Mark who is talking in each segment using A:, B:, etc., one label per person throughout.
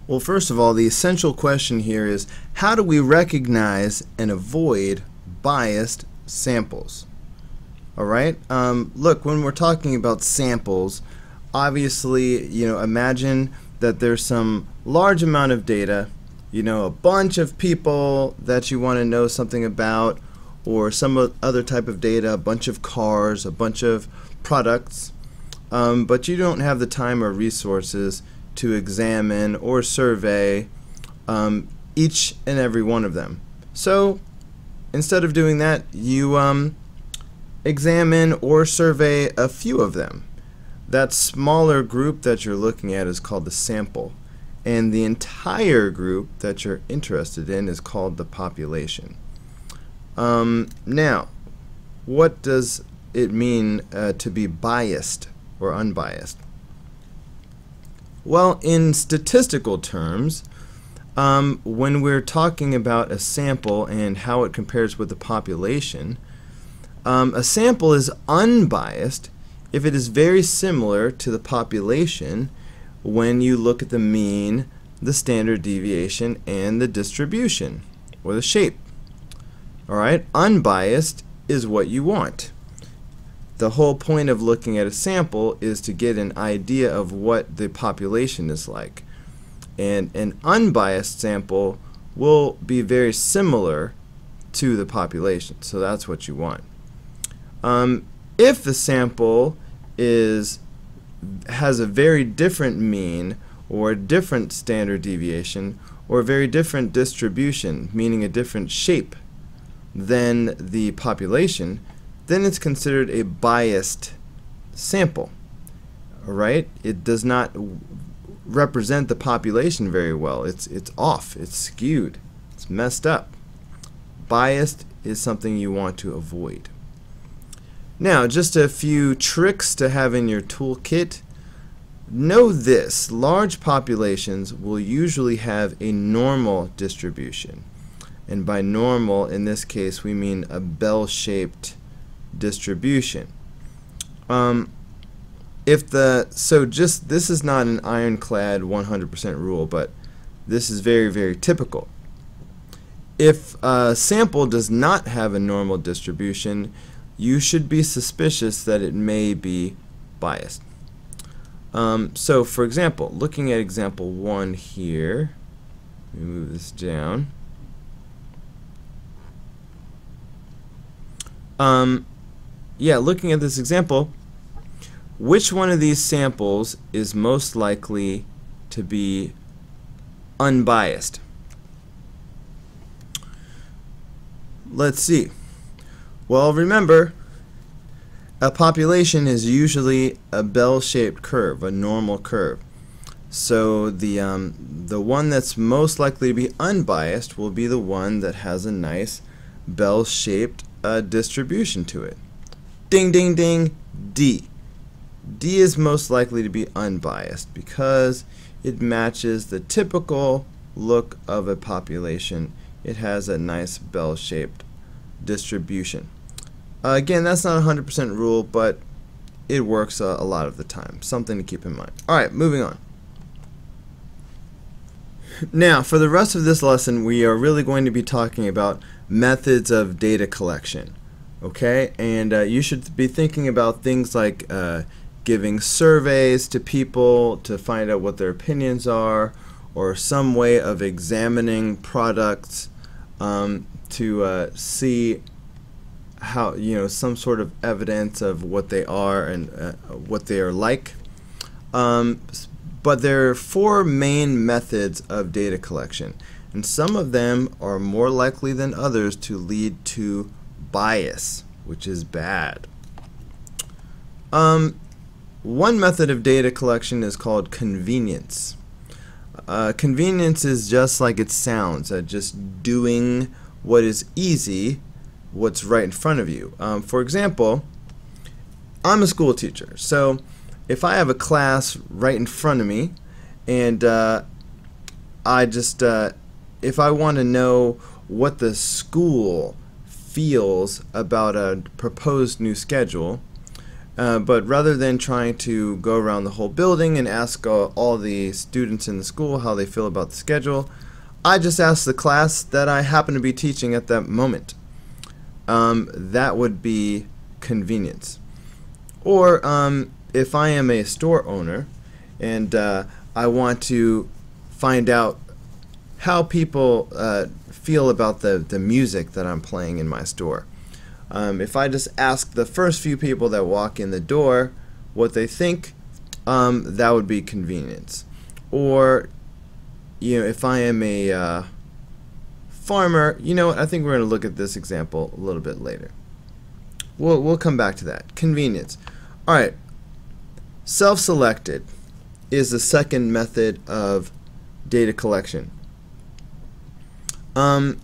A: Well, first of all, the essential question here is how do we recognize and avoid biased samples? All right. Look, when we're talking about samples, obviously, imagine that there's some large amount of data, a bunch of people that you want to know something about, or some other type of data, a bunch of cars, a bunch of products, but you don't have the time or resources to examine or survey each and every one of them. So instead of doing that, you examine or survey a few of them. That smaller group that you're looking at is called the sample, and the entire group that you're interested in is called the population. Now, what does it mean to be biased or unbiased? Well, in statistical terms, when we're talking about a sample and how it compares with the population, a sample is unbiased if it is very similar to the population when you look at the mean, the standard deviation, and the distribution, or the shape. Alright, unbiased is what you want. The whole point of looking at a sample is to get an idea of what the population is like. And an unbiased sample will be very similar to the population, so that's what you want. If the sample has a very different mean, or a different standard deviation, or a very different distribution, meaning a different shape than the population, then it's considered a biased sample. Alright? It does not represent the population very well. It's off, it's skewed, it's messed up. Biased is something you want to avoid. Now, just a few tricks to have in your toolkit. Know this: large populations will usually have a normal distribution. And by normal, in this case, we mean a bell-shaped distribution. This is not an ironclad 100% rule, but this is very, very typical. If a sample does not have a normal distribution, you should be suspicious that it may be biased. So, for example, looking at example 1 here, let me move this down. Looking at this example, which one of these samples is most likely to be unbiased? Let's see. Well, remember, a population is usually a bell-shaped curve, a normal curve. So the one that's most likely to be unbiased will be the one that has a nice bell-shaped distribution to it. Ding, ding, ding, D. D is most likely to be unbiased because it matches the typical look of a population. It has a nice bell-shaped distribution. Again, that's not a 100% rule, but it works a lot of the time. Something to keep in mind. Alright, moving on. Now, for the rest of this lesson, we are really going to be talking about methods of data collection. Okay? And you should be thinking about things like giving surveys to people to find out what their opinions are, or some way of examining products to see how, some sort of evidence of what they are and what they are like. But there are 4 main methods of data collection, and some of them are more likely than others to lead to bias, which is bad. One method of data collection is called convenience. Convenience is just like it sounds, just doing what is easy, what's right in front of you. For example, I'm a school teacher, so if I have a class right in front of me, and if I want to know what the school feels about a proposed new schedule, But rather than trying to go around the whole building and ask all the students in the school how they feel about the schedule, I just ask the class that I happen to be teaching at that moment. That would be convenience. Or if I am a store owner and I want to find out how people feel about the music that I'm playing in my store. If I just ask the first few people that walk in the door what they think, that would be convenience. Or, if I am a farmer, I think we're going to look at this example a little bit later. We'll come back to that. Convenience. All right. Self-selected is the second method of data collection. Well,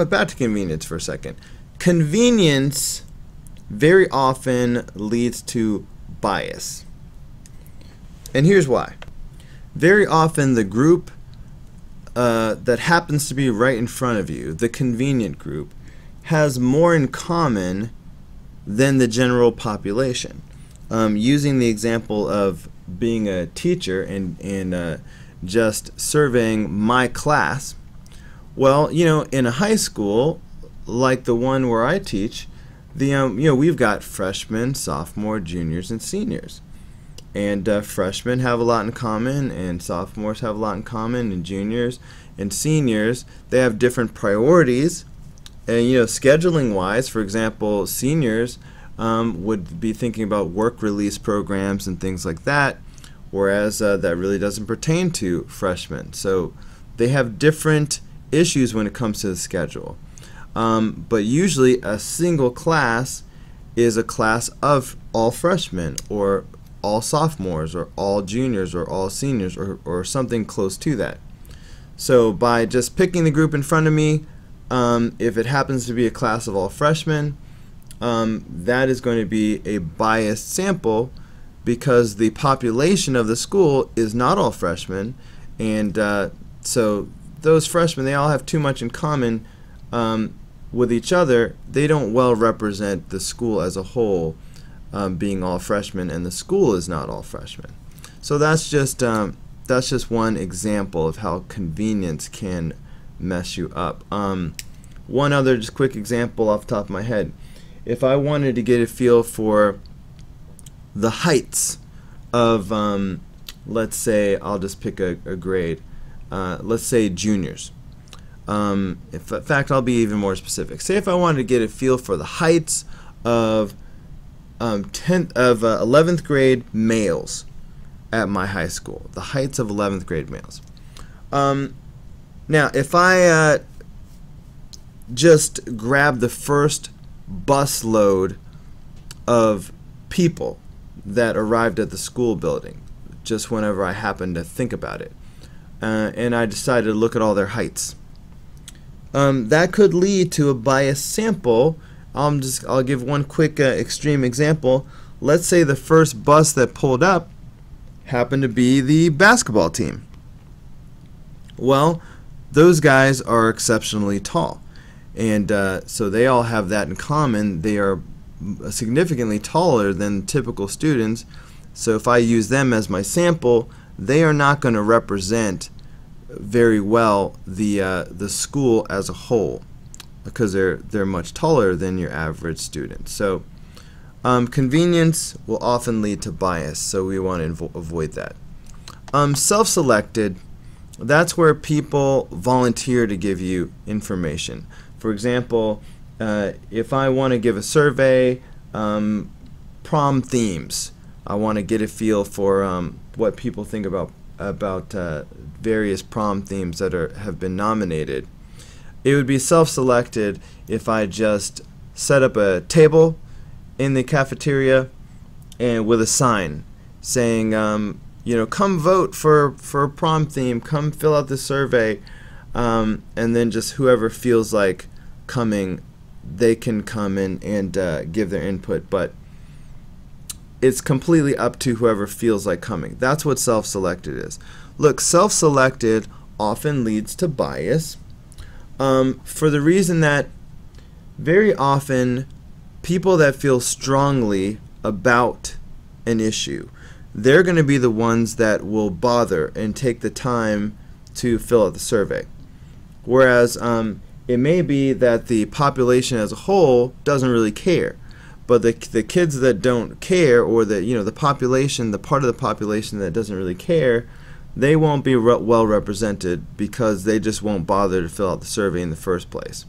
A: back to convenience for a second. Convenience very often leads to bias. And here's why. Very often the group that happens to be right in front of you, the convenient group, has more in common than the general population. Using the example of being a teacher and just surveying my class, well, in a high school like the one where I teach, we've got freshmen, sophomore, juniors, and seniors. And freshmen have a lot in common, and sophomores have a lot in common, and juniors and seniors, they have different priorities. And scheduling wise, for example, seniors would be thinking about work release programs and things like that, whereas that really doesn't pertain to freshmen. So they have different issues when it comes to the schedule. But usually a single class is a class of all freshmen or all sophomores or all juniors or all seniors or something close to that. So by just picking the group in front of me, if it happens to be a class of all freshmen, that is going to be a biased sample because the population of the school is not all freshmen, and so those freshmen, they all have too much in common with each other. They don't well represent the school as a whole, being all freshmen, and the school is not all freshmen. So that's just one example of how convenience can mess you up. One other just quick example off the top of my head. If I wanted to get a feel for the heights of, let's say, I'll just pick a grade. Let's say juniors. In fact, I'll be even more specific. Say if I wanted to get a feel for the heights of 11th grade males at my high school. The heights of 11th grade males. Now, if I just grab the first bus load of people that arrived at the school building, just whenever I happened to think about it, and I decided to look at all their heights, that could lead to a biased sample. I'll give one quick extreme example. Let's say the first bus that pulled up happened to be the basketball team. Well, those guys are exceptionally tall, and so they all have that in common. They are significantly taller than typical students, so if I use them as my sample, they are not going to represent very well the school as a whole, because they're much taller than your average student. So convenience will often lead to bias, so we want to avoid that. Self-selected, that's where people volunteer to give you information. For example, if I want to give a survey, prom themes, I want to get a feel for what people think about various prom themes that have been nominated. It would be self-selected if I just set up a table in the cafeteria and with a sign saying, come vote for prom theme, come fill out the survey, and then just whoever feels like coming, they can come in and give their input, but it's completely up to whoever feels like coming. That's what self-selected is. Look, self-selected often leads to bias for the reason that very often people that feel strongly about an issue, they're going to be the ones that will bother and take the time to fill out the survey. Whereas it may be that the population as a whole doesn't really care, but the kids that don't care, or the population, the part of the population that doesn't really care, they won't be well represented because they just won't bother to fill out the survey in the first place.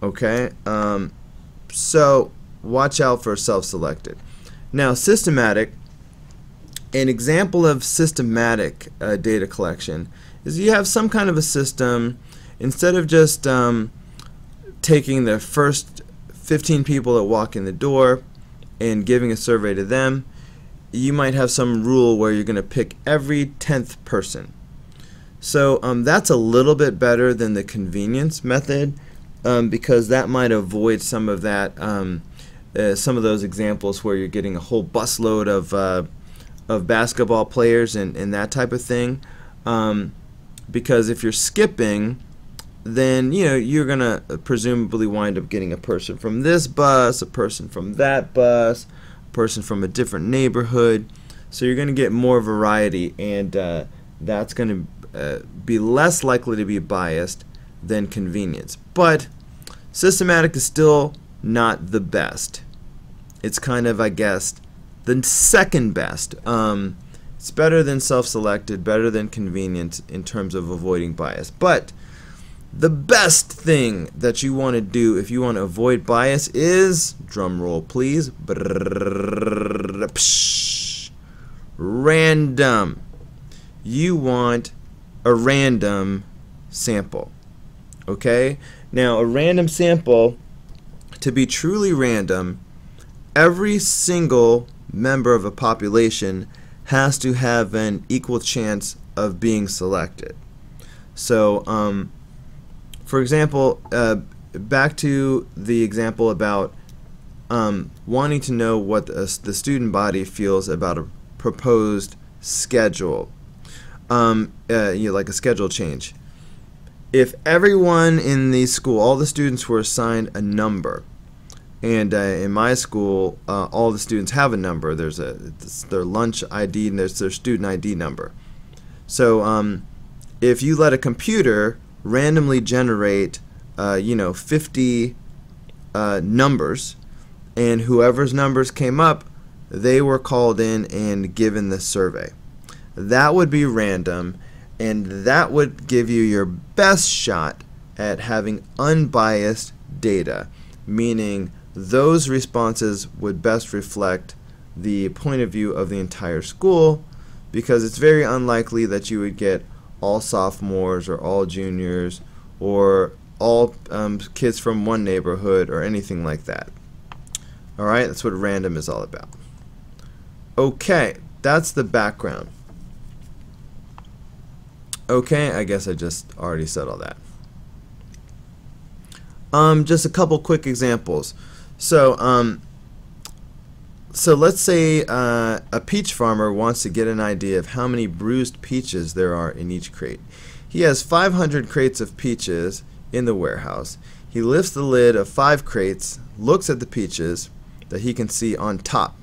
A: Okay, so watch out for self-selected. Now, systematic. An example of systematic data collection is you have some kind of a system. Instead of just taking the first 15 people that walk in the door and giving a survey to them, you might have some rule where you're going to pick every 10th person. So that's a little bit better than the convenience method, because that might avoid some of that, some of those examples where you're getting a whole busload of basketball players and that type of thing. Because if you're skipping, then you're gonna presumably wind up getting a person from this bus, a person from that bus, a person from a different neighborhood. So you're gonna get more variety, and that's gonna be less likely to be biased than convenience. But systematic is still not the best. It's kind of, I guess, the second best. It's better than self-selected, better than convenience in terms of avoiding bias. But the best thing that you want to do if you want to avoid bias is, drum roll please, random. You want a random sample. Okay? Now, a random sample, to be truly random, every single member of a population has to have an equal chance of being selected. So, for example, back to the example about wanting to know what the student body feels about a proposed schedule, like a schedule change. If everyone in the school, all the students were assigned a number, and in my school, all the students have a number. There's their lunch ID and there's their student ID number. So if you let a computer randomly generate 50 numbers, and whoever's numbers came up, they were called in and given the survey. That would be random, and that would give you your best shot at having unbiased data, meaning those responses would best reflect the point of view of the entire school, because it's very unlikely that you would get all sophomores or all juniors or all kids from one neighborhood or anything like that. Alright, that's what random is all about. Okay, that's the background. Okay, I guess I just already said all that. Just a couple quick examples. So, so let's say a peach farmer wants to get an idea of how many bruised peaches there are in each crate. He has 500 crates of peaches in the warehouse. He lifts the lid of 5 crates, looks at the peaches that he can see on top.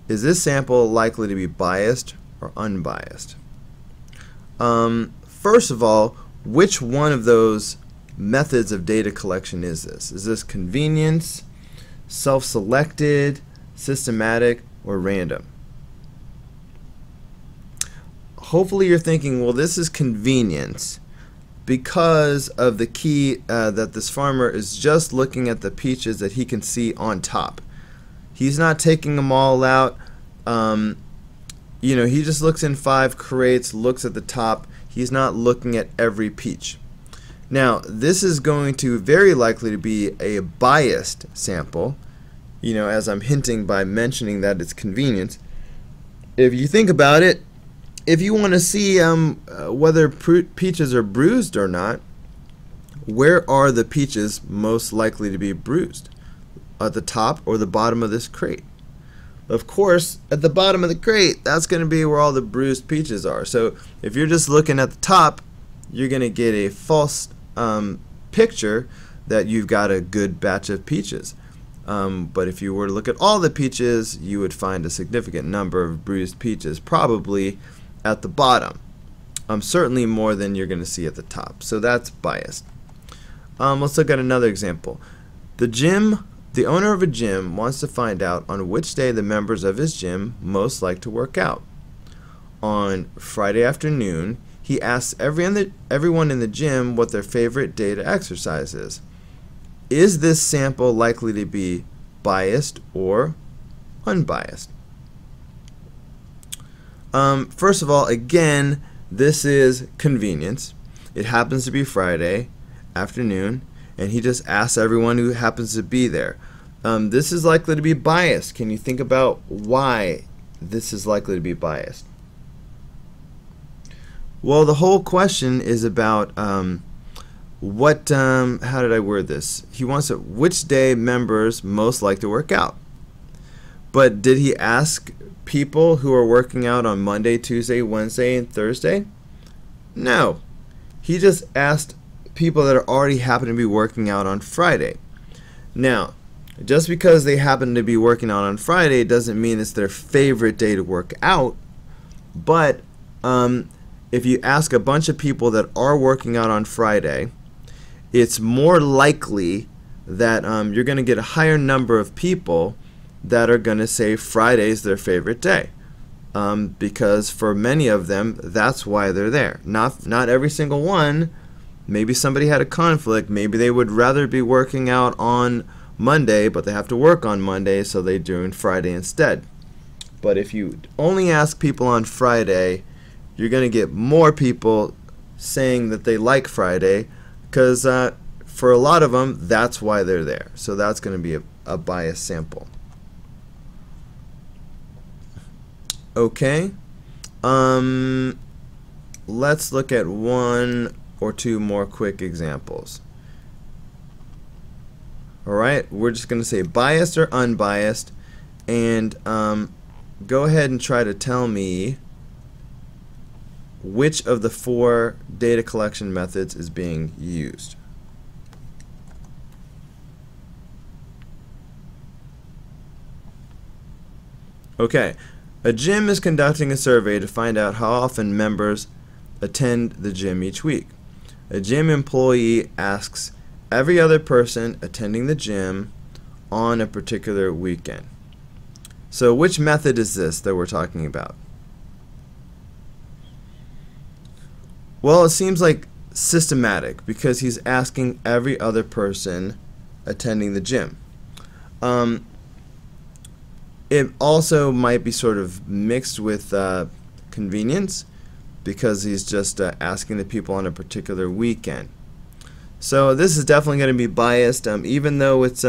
A: Is this sample likely to be biased or unbiased? First of all, which one of those methods of data collection is this? Is this convenience, self-selected, systematic, or random? Hopefully you're thinking, well, this is convenience because of the key that this farmer is just looking at the peaches that he can see on top. He's not taking them all out. He just looks in 5 crates, looks at the top. He's not looking at every peach. Now, this is going to very likely to be a biased sample, as I'm hinting by mentioning that it's convenience. If you think about it, if you want to see whether peaches are bruised or not, where are the peaches most likely to be bruised? At the top or the bottom of this crate? Of course, at the bottom of the crate, that's going to be where all the bruised peaches are. So if you're just looking at the top, you're going to get a false picture that you've got a good batch of peaches. But if you were to look at all the peaches, you would find a significant number of bruised peaches, probably at the bottom. Certainly more than you're going to see at the top. So that's biased. Let's look at another example. The owner of a gym wants to find out on which day the members of his gym most like to work out. On Friday afternoon, he asks everyone in the gym what their favorite day to exercise is. Is this sample likely to be biased or unbiased? First of all, again, this is convenience. It happens to be Friday afternoon, and he just asks everyone who happens to be there. This is likely to be biased. Can you think about why this is likely to be biased? Well, the whole question is about how did I word this? He wants to, which day members most like to work out. But did he ask people who are working out on Monday, Tuesday, Wednesday, and Thursday? No. He just asked people that already happen to be working out on Friday. Now, just because they happen to be working out on Friday doesn't mean it's their favorite day to work out. But if you ask a bunch of people that are working out on Friday, it's more likely that you're going to get a higher number of people that are going to say Friday's their favorite day, because for many of them, that's why they're there. Not every single one. Maybe somebody had a conflict. Maybe they would rather be working out on Monday, but they have to work on Monday, so they do it Friday instead. But if you only ask people on Friday, you're going to get more people saying that they like Friday, because for a lot of them, that's why they're there. So that's going to be a biased sample. Okay, let's look at one or two more quick examples. Alright, we're just going to say biased or unbiased, and go ahead and try to tell me which of the four data collection methods is being used. Okay. A gym is conducting a survey to find out how often members attend the gym each week. A gym employee asks every other person attending the gym on a particular weekend. So which method is this that we're talking about? Well, it seems like systematic, because he's asking every other person attending the gym. It also might be sort of mixed with convenience, because he's just asking the people on a particular weekend. So this is definitely going to be biased. Even though it's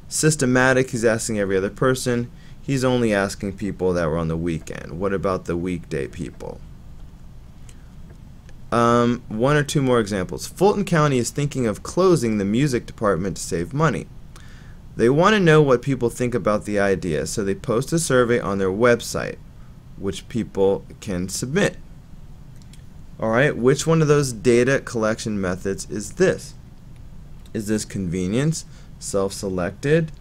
A: systematic, he's asking every other person, he's only asking people that were on the weekend. What about the weekday people? One or two more examples. Fulton County is thinking of closing the music department to save money. They want to know what people think about the idea, so they post a survey on their website, which people can submit. Alright, which one of those data collection methods is this? Is this convenience, self-selected,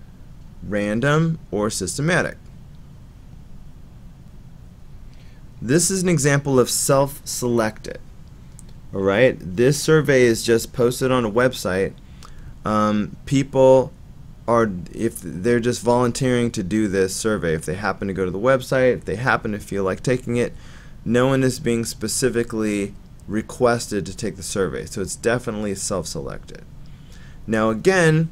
A: random, or systematic? This is an example of self-selected. Alright, this survey is just posted on a website. People are, if they're just volunteering to do this survey, if they happen to go to the website, if they happen to feel like taking it, no one is being specifically requested to take the survey. So it's definitely self-selected. Now again,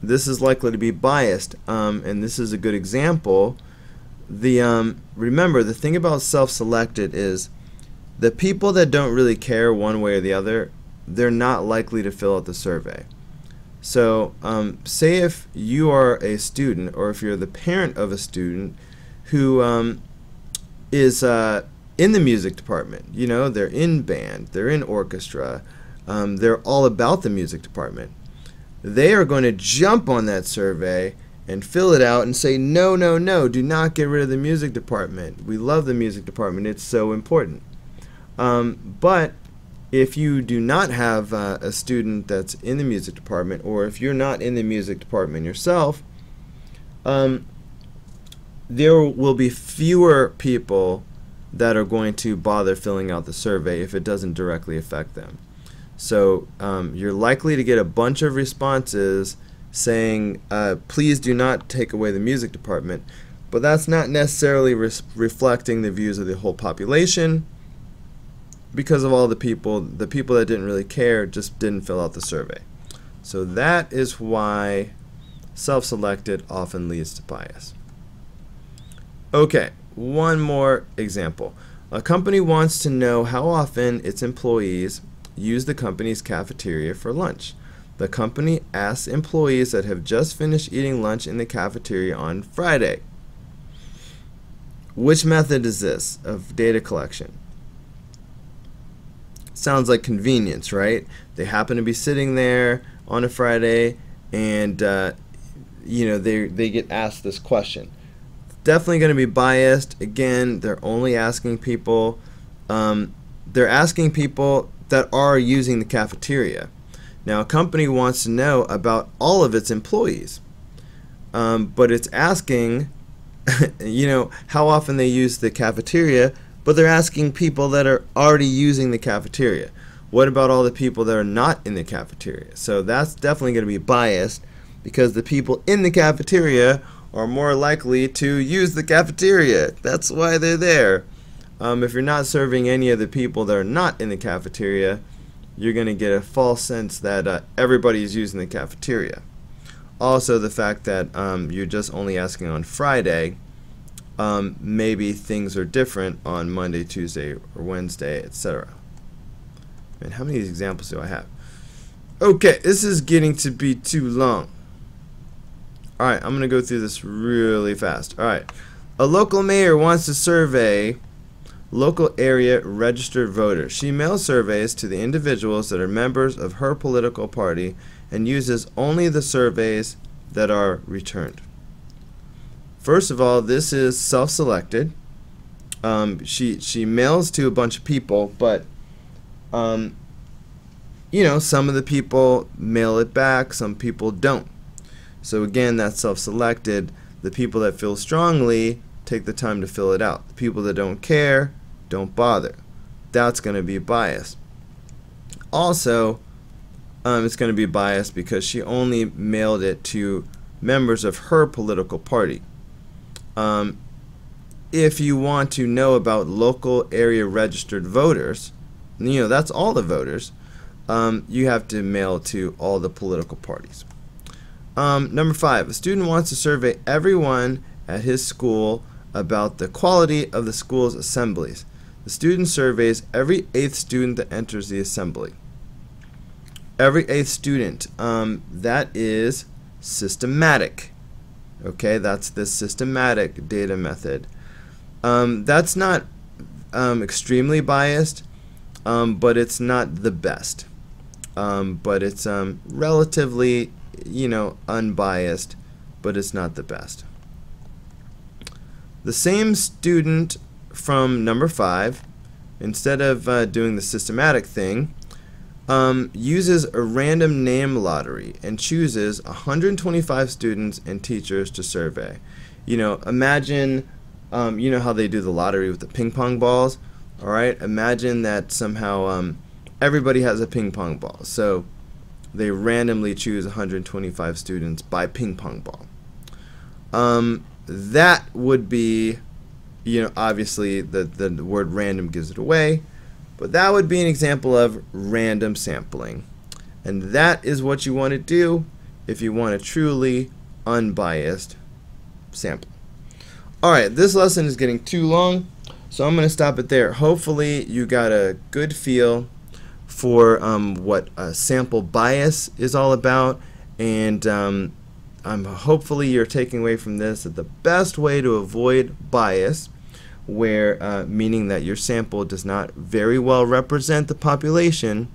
A: this is likely to be biased, and this is a good example. Remember, the thing about self-selected is the people that don't really care one way or the other, they're not likely to fill out the survey. So say if you are a student, or if you're the parent of a student who is in the music department, you know, they're in band, they're in orchestra, they're all about the music department, they are going to jump on that survey and fill it out and say, no, no, no, do not get rid of the music department. We love the music department. It's so important. But if you do not have a student that's in the music department, or if you're not in the music department yourself, there will be fewer people that are going to bother filling out the survey if it doesn't directly affect them. So you're likely to get a bunch of responses saying, please do not take away the music department, but that's not necessarily reflecting the views of the whole population, because of all the people that didn't really care just didn't fill out the survey. So that is why self-selected often leads to bias. Okay, one more example. A company wants to know how often its employees use the company's cafeteria for lunch. The company asks employees that have just finished eating lunch in the cafeteria on Friday. Which method is this of data collection? Sounds like convenience, right? They happen to be sitting there on a Friday, and they get asked this question. Definitely going to be biased. Again, they're only asking people. They're asking people that are using the cafeteria. Now, a company wants to know about all of its employees, but it's asking, how often they use the cafeteria. But they're asking people that are already using the cafeteria. What about all the people that are not in the cafeteria? So that's definitely going to be biased, because the people in the cafeteria are more likely to use the cafeteria. That's why they're there. If you're not serving any of the people that are not in the cafeteria, you're going to get a false sense that everybody is using the cafeteria. Also, the fact that you're just only asking on Friday, maybe things are different on Monday, Tuesday, or Wednesday, etc. And how many examples do I have? Okay, this is getting to be too long. Alright, I'm going to go through this really fast. Alright, a local mayor wants to survey local area registered voters. She mails surveys to the individuals that are members of her political party and uses only the surveys that are returned. First of all, this is self-selected. She mails to a bunch of people, but some of the people mail it back, some people don't. So again, that's self-selected. The people that feel strongly take the time to fill it out. The people that don't care don't bother. That's going to be biased. Also, it's going to be biased because she only mailed it to members of her political party. If you want to know about local area registered voters, that's all the voters, you have to mail to all the political parties. Number 5, a student wants to survey everyone at his school about the quality of the school's assemblies. The student surveys every 8th student that enters the assembly. Every 8th student, that is systematic. Okay, that's the systematic data method. That's not extremely biased, but it's not the best. But it's relatively, unbiased, but it's not the best. The same student from number 5, instead of doing the systematic thing, uses a random name lottery and chooses 125 students and teachers to survey. Imagine, how they do the lottery with the ping pong balls. All right, imagine that somehow everybody has a ping pong ball. So they randomly choose 125 students by ping pong ball. That would be, obviously the word random gives it away, but that would be an example of random sampling. And that is what you want to do if you want a truly unbiased sample. Alright, this lesson is getting too long, so I'm going to stop it there. Hopefully you got a good feel for what sample bias is all about, and hopefully you're taking away from this that the best way to avoid bias, where meaning that your sample does not very well represent the population,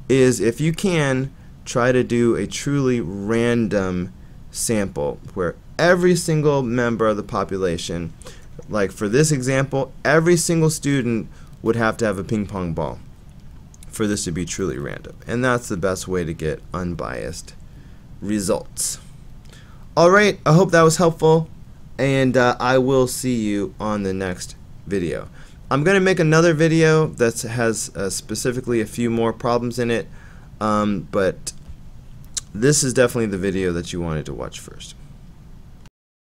A: is, if you can, try to do a truly random sample where every single member of the population, like for this example, every single student would have to have a ping pong ball for this to be truly random. And that's the best way to get unbiased results. Alright, I hope that was helpful, and I will see you on the next video. I'm going to make another video that has specifically a few more problems in it, but this is definitely the video that you wanted to watch first.